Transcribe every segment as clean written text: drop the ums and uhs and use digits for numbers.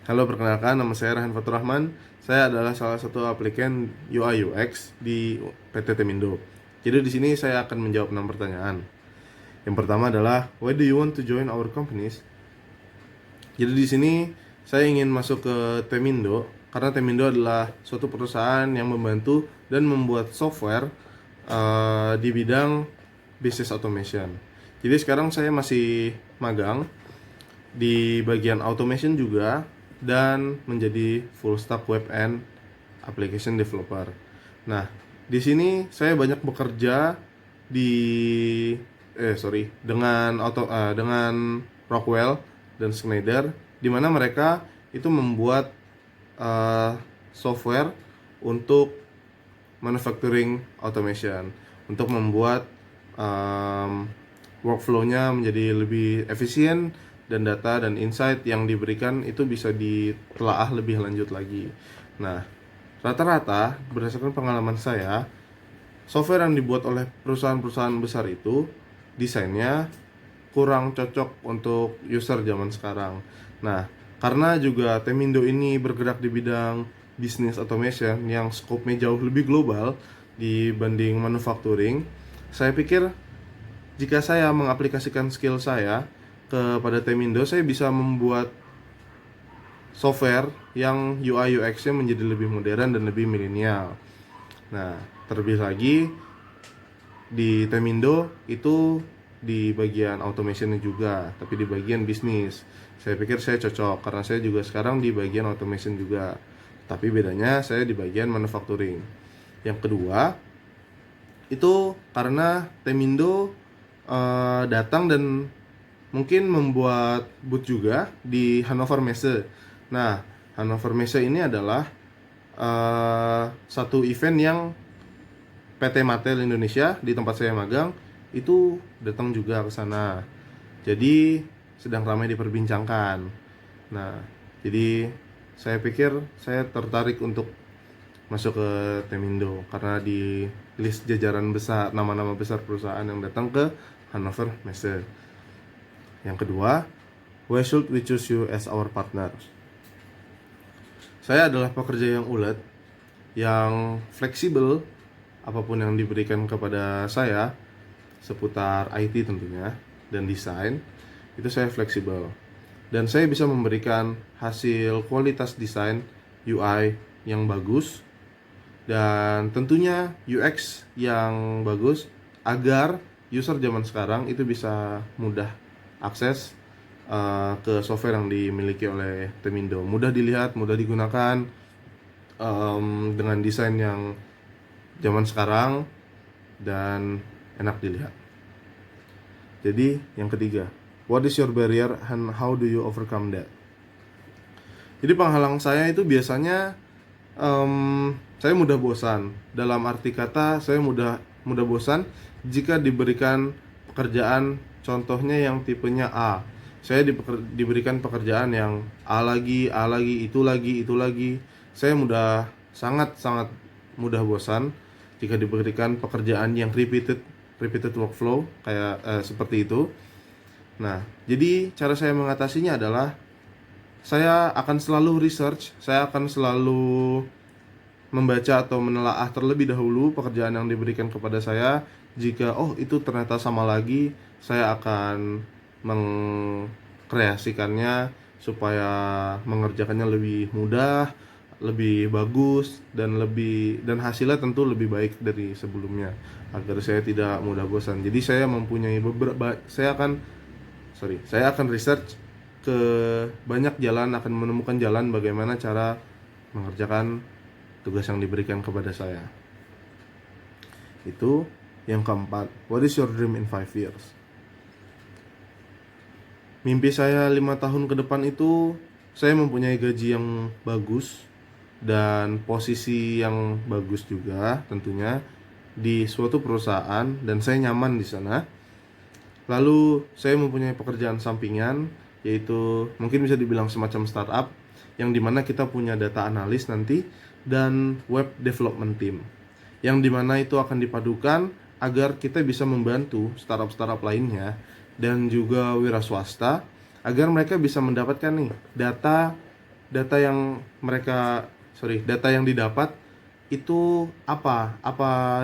Halo, perkenalkan nama saya Rahan Fatur Rahman. Saya adalah salah satu aplikan UI UX di PT Temindo. Jadi di sini saya akan menjawab 6 pertanyaan. Yang pertama adalah why do you want to join our companies? Jadi di sini saya ingin masuk ke Temindo karena Temindo adalah suatu perusahaan yang membantu dan membuat software di bidang business automation. Jadi sekarang saya masih magang di bagian automation juga dan menjadi full stack web and application developer. Nah, di sini saya banyak bekerja di dengan Rockwell dan Schneider, di mana mereka itu membuat eh, software untuk manufacturing automation, untuk membuat um, workflow-nya menjadi lebih efisien dan data dan insight yang diberikan itu bisa ditelaah lebih lanjut lagi. Nah, rata-rata berdasarkan pengalaman saya, software yang dibuat oleh perusahaan-perusahaan besar itu desainnya kurang cocok untuk user zaman sekarang. Nah, karena juga Temindo ini bergerak di bidang business automation yang skopnya jauh lebih global dibanding manufacturing, saya pikir jika saya mengaplikasikan skill saya kepada Temindo, saya bisa membuat software yang UI UX-nya menjadi lebih modern dan lebih milenial. Nah, terlebih lagi di Temindo itu di bagian automationnya juga, tapi di bagian bisnis. Saya pikir saya cocok karena saya juga sekarang di bagian automation juga. Tapi bedanya saya di bagian manufacturing. Yang kedua, itu karena Temindo datang dan mungkin membuat booth juga di Hannover Messe. Nah, Hannover Messe ini adalah satu event yang PT Mattel Indonesia di tempat saya magang itu datang juga ke sana. Jadi sedang ramai diperbincangkan. Nah, jadi saya pikir saya tertarik untuk masuk ke Temindo karena di list jajaran besar nama-nama besar perusahaan yang datang ke Hannover Messe. Yang kedua, why should we choose you as our partner? Saya adalah pekerja yang ulet, yang fleksibel apapun yang diberikan kepada saya seputar IT tentunya dan desain, itu saya fleksibel. Dan saya bisa memberikan hasil kualitas desain UI yang bagus dan tentunya UX yang bagus agar user zaman sekarang itu bisa mudah akses ke software yang dimiliki oleh Temindo. Mudah dilihat, mudah digunakan, dengan desain yang zaman sekarang dan enak dilihat. Jadi yang ketiga, what is your barrier and how do you overcome that? Jadi penghalang saya itu biasanya saya mudah bosan. Dalam arti kata, saya mudah bosan jika diberikan pekerjaan contohnya yang tipenya A. Saya diberikan pekerjaan yang A lagi, itu lagi, itu lagi. Saya sangat mudah bosan jika diberikan pekerjaan yang repeated workflow kayak seperti itu. Nah, jadi cara saya mengatasinya adalah saya akan selalu research, saya akan selalu membaca atau menelaah terlebih dahulu pekerjaan yang diberikan kepada saya. Jika itu ternyata sama lagi, saya akan mengkreasikannya supaya mengerjakannya lebih mudah, lebih bagus dan hasilnya tentu lebih baik dari sebelumnya agar saya tidak mudah bosan. Jadi saya mempunyai saya akan research ke banyak jalan, akan menemukan jalan bagaimana cara mengerjakan tugas yang diberikan kepada saya. Itu yang keempat, what is your dream in 5 years? Mimpi saya 5 tahun ke depan itu saya mempunyai gaji yang bagus dan posisi yang bagus juga tentunya di suatu perusahaan dan saya nyaman di sana. Lalu saya mempunyai pekerjaan sampingan, yaitu mungkin bisa dibilang semacam startup yang dimana kita punya data analis nanti dan web development team yang dimana itu akan dipadukan agar kita bisa membantu startup-startup lainnya dan juga wira swasta agar mereka bisa mendapatkan nih data data yang data yang didapat itu apa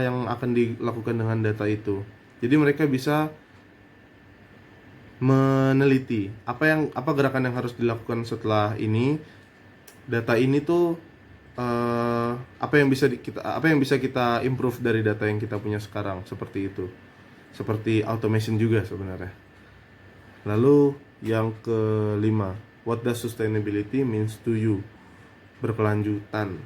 yang akan dilakukan dengan data itu. Jadi mereka bisa meneliti apa gerakan yang harus dilakukan setelah ini. Data ini tuh apa yang bisa kita improve dari data yang kita punya sekarang, seperti itu. Seperti automation juga sebenarnya. Lalu yang kelima, what does sustainability means to you? Berkelanjutan.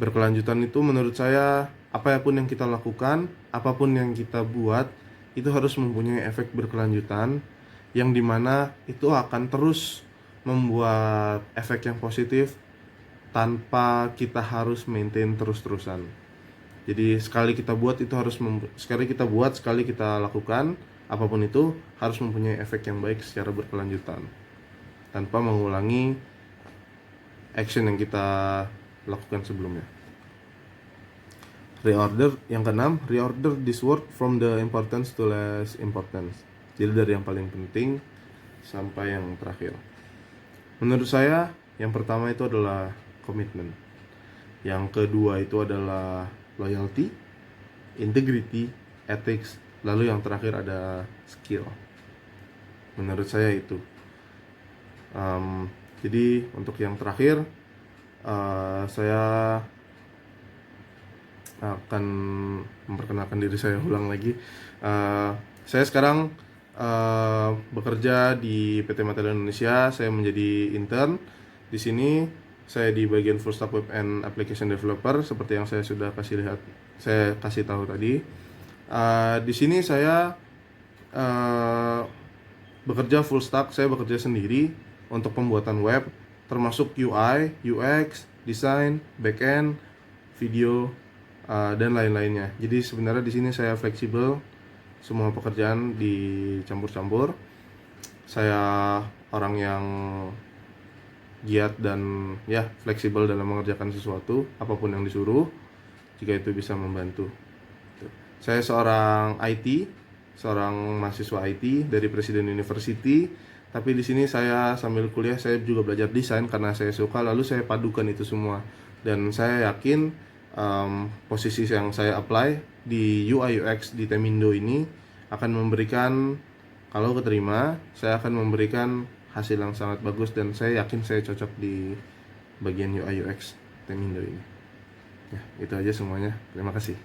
Berkelanjutan itu menurut saya, apapun yang kita lakukan, apapun yang kita buat, itu harus mempunyai efek berkelanjutan, yang dimana itu akan terus membuat efek yang positif tanpa kita harus maintain terus-terusan. Jadi sekali kita buat sekali kita lakukan, apapun itu harus mempunyai efek yang baik secara berkelanjutan, tanpa mengulangi action yang kita lakukan sebelumnya. Reorder, yang keenam, reorder this word from the importance to less importance. Jadi dari yang paling penting sampai yang terakhir. Menurut saya, yang pertama itu adalah komitmen. Yang kedua itu adalah loyalty, integrity, ethics, lalu yang terakhir ada skill. Menurut saya itu. Jadi untuk yang terakhir, saya akan memperkenalkan diri saya ulang lagi. Saya sekarang bekerja di PT Mattel Indonesia. Saya menjadi intern di sini. Saya di bagian full stack web and application developer, seperti yang saya sudah kasih tahu tadi. Di sini saya bekerja full stack. Saya bekerja sendiri untuk pembuatan web, termasuk UI, UX, desain, backend, video, dan lain-lainnya. Jadi sebenarnya di sini saya fleksibel, semua pekerjaan dicampur-campur. Saya orang yang giat dan fleksibel dalam mengerjakan sesuatu, apapun yang disuruh, jika itu bisa membantu. Saya seorang IT, seorang mahasiswa IT dari Presiden University. Tapi di sini saya sambil kuliah saya juga belajar desain karena saya suka, lalu saya padukan itu semua. Dan saya yakin posisi yang saya apply di UI UX di Temindo ini akan memberikan, kalau keterima, saya akan memberikan hasil yang sangat bagus, dan saya yakin saya cocok di bagian UI UX Temindo ini. Ya, itu aja semuanya. Terima kasih.